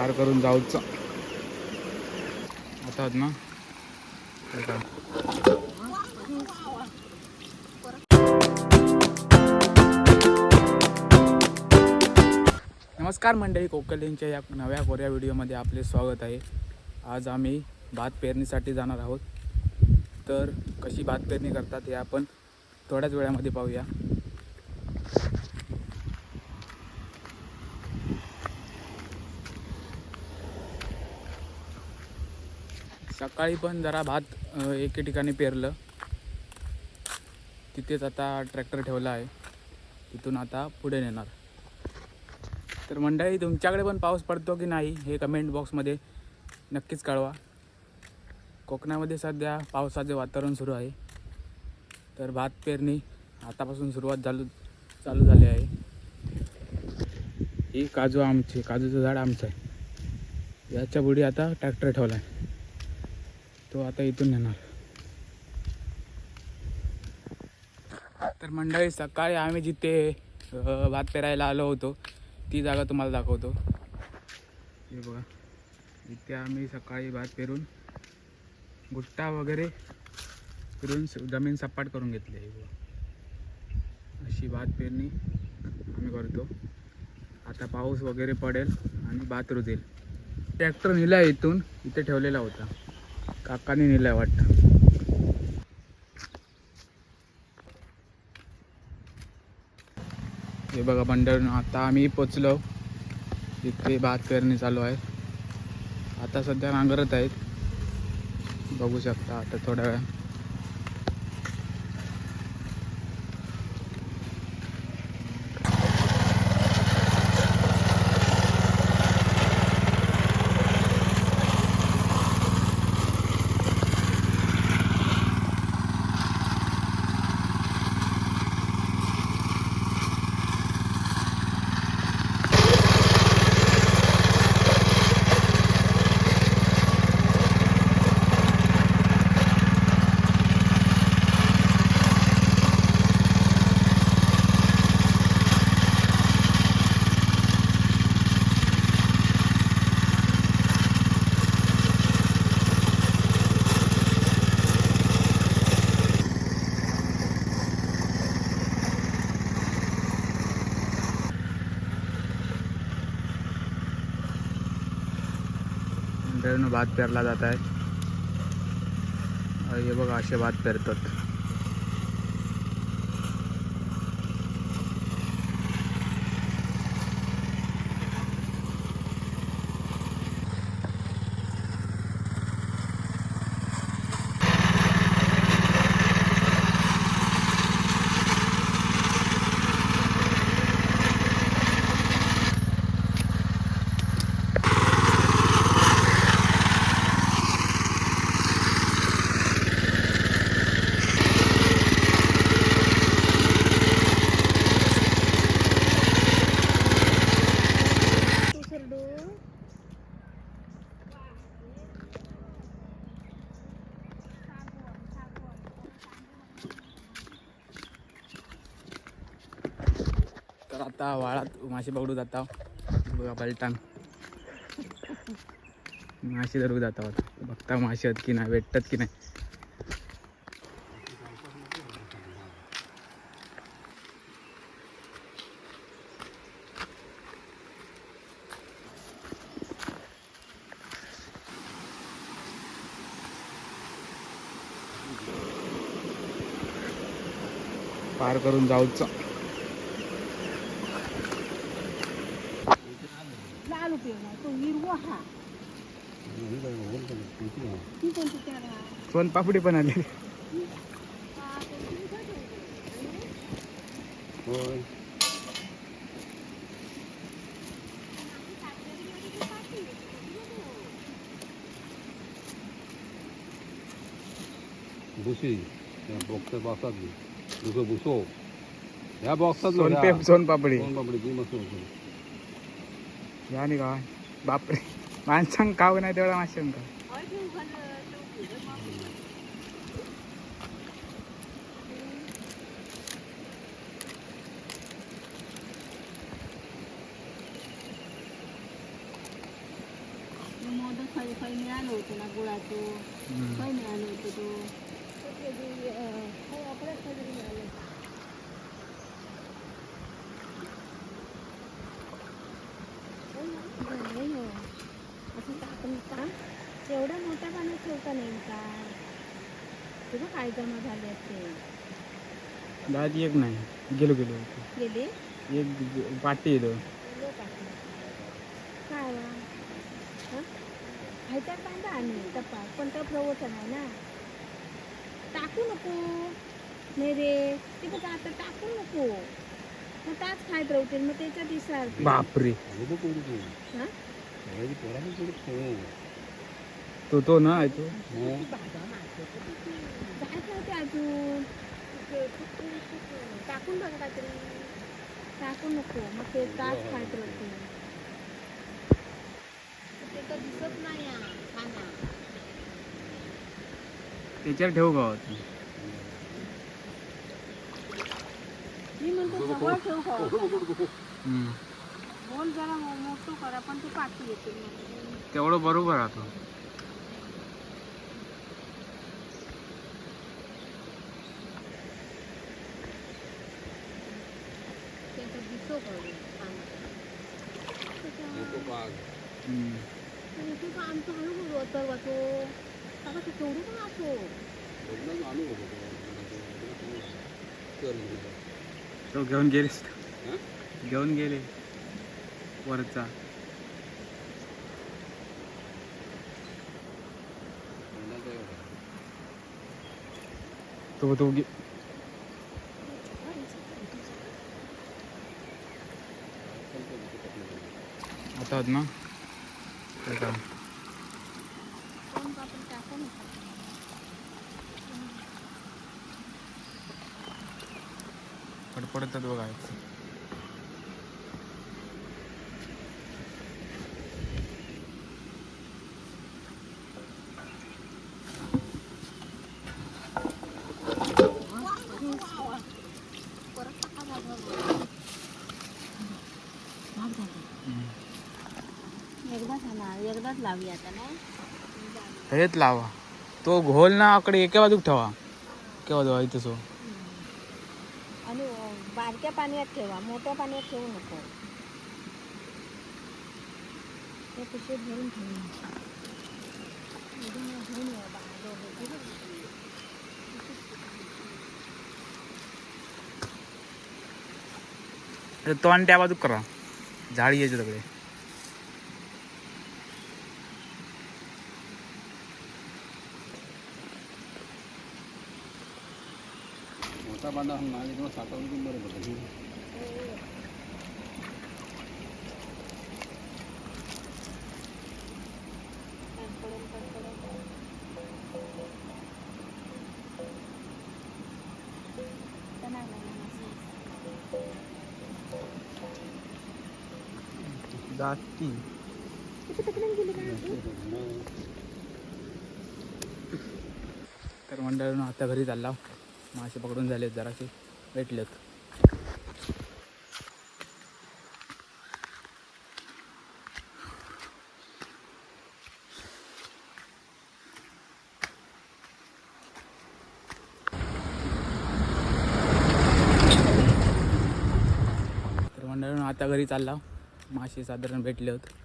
पार करून जाऊच आता ना. नमस्कार मंडळी, कोकलेंच्या या नव्या कोऱ्या व्हिडिओमध्ये आपले स्वागत आहे. आज आम्ही भात पेरणीसाठी जाणार आहोत. तर कशी भात पेरणी करतात हे आपण थोड्याच वेळामध्ये पाहूया. सकाळी पण जरा भात एके ठिकाणी पेरलं, तिथेच आता ट्रॅक्टर ठेवला आहे, तिथून आता पुढे नेणार. तर मंडळी, तुमच्याकडे पण पाऊस पडतो की नाही हे कमेंट बॉक्समध्ये नक्कीच कळवा. कोकणामध्ये सध्या पावसाचे वातावरण सुरू आहे. तर भात पेरणी आतापासून सुरुवात चालू झाली आहे. ही काजूचं झाड आमचं आहे. याच्या पुढे आता ट्रॅक्टर ठेवला आहे, तो आता इथून नेणार. तर मंडळी, सकाळी आम्ही जिथे भात पेरायला आलो होतो ती जागा तुम्हाला दाखवतो. हे बघा, इथे आम्ही सकाळी भात पेरून गुट्टा वगैरे फिरून जमीन सपाट करून घेतली आहे. अशी भात पेरणी आम्ही करतो. आता पाऊस वगैरे पडेल आणि भात रुजेल. ट्रॅक्टर नेला आहे इथून, इथे ठेवलेला होता, काकाने नेला आहे वाटतं. हे बघा मंडळ, आता आम्ही पोचलो, इथे भात पेरणी चालू आहे. आता सध्या नांगरत आहेत, बघू शकता. आता थोड्या वेळ भात पेरला जात आहे. हे बघा, असे भात पेरतात. तर आता वाळात मासे पकडू जाता. बघा, पलटांग मासे धरू जाता. बघता मासे आहेत की नाही, भेटतात की नाही. पार करून जाऊच. सोनपापडी पण आली. बुशी बॉक्सर बॉक्सात दुसरं बुसो ह्या बॉक्सात सोनपापडी सोनपापडी मस्त होतो. आणि काय बापरे, माणसांग खाऊ नाही तेवढा माशांग का. फै मिळालं होतं ना गुळाचं फै मिळालं होतं तो आपल्याच काहीतरी मिळालं असं टाकून काम एवढ्या मोठ्या पाण्यात ठेवता नाही का तुझं काय जमा झाले असते दादी एक नाही गेलो गेले एक पाटी येतो काय वा ह्याच्यात बांधा आणि टप्पा पण टप प्रवचन आहे ना टाकू नको नाही रे ते बघा आता टाकू नको मग ताच खायत राहतील मग त्याच्यात दिसाल बापरे हा तो ना आहे तो जायच नव्हते अजून टाकून बघा काहीतरी टाकू नको मग ते ताच खायत राहतील ते तर दिसत नाही खाना त्याच्यावर ठेवू का मी म्हणतो जवळ ठेव बोल जरा मोठं करा पण ते पाठी येते तेवढं बरोबर राहतो दिसतो आमचं हळूहळू तर वाचो बाबा तू केवढं पण असो तो घेऊन गेलेस घेऊन गेले वरचा तो आता होत ना पडपडतात बघा एकदाच लावूया आता ना हेच लावा तो घोल ना आकडे एका बाजूक ठेवा केव्हा धुवा तसो आणि बारक्या पाण्यात ठेवा मोठ्या पाण्यात ठेवू नको ते पिशवीत भरून ठेवून तो आणि त्या बाजूक करा झाडी यायचे सगळे मोठा बांधा माझ्याकडे साठवून बरं पडतं जाती तर मंडळानं आता घरी चालला मासे पकडून झालेत जरासे भेटलेत तर मंडळानं आता घरी चालला मासे साधारण भेटले होते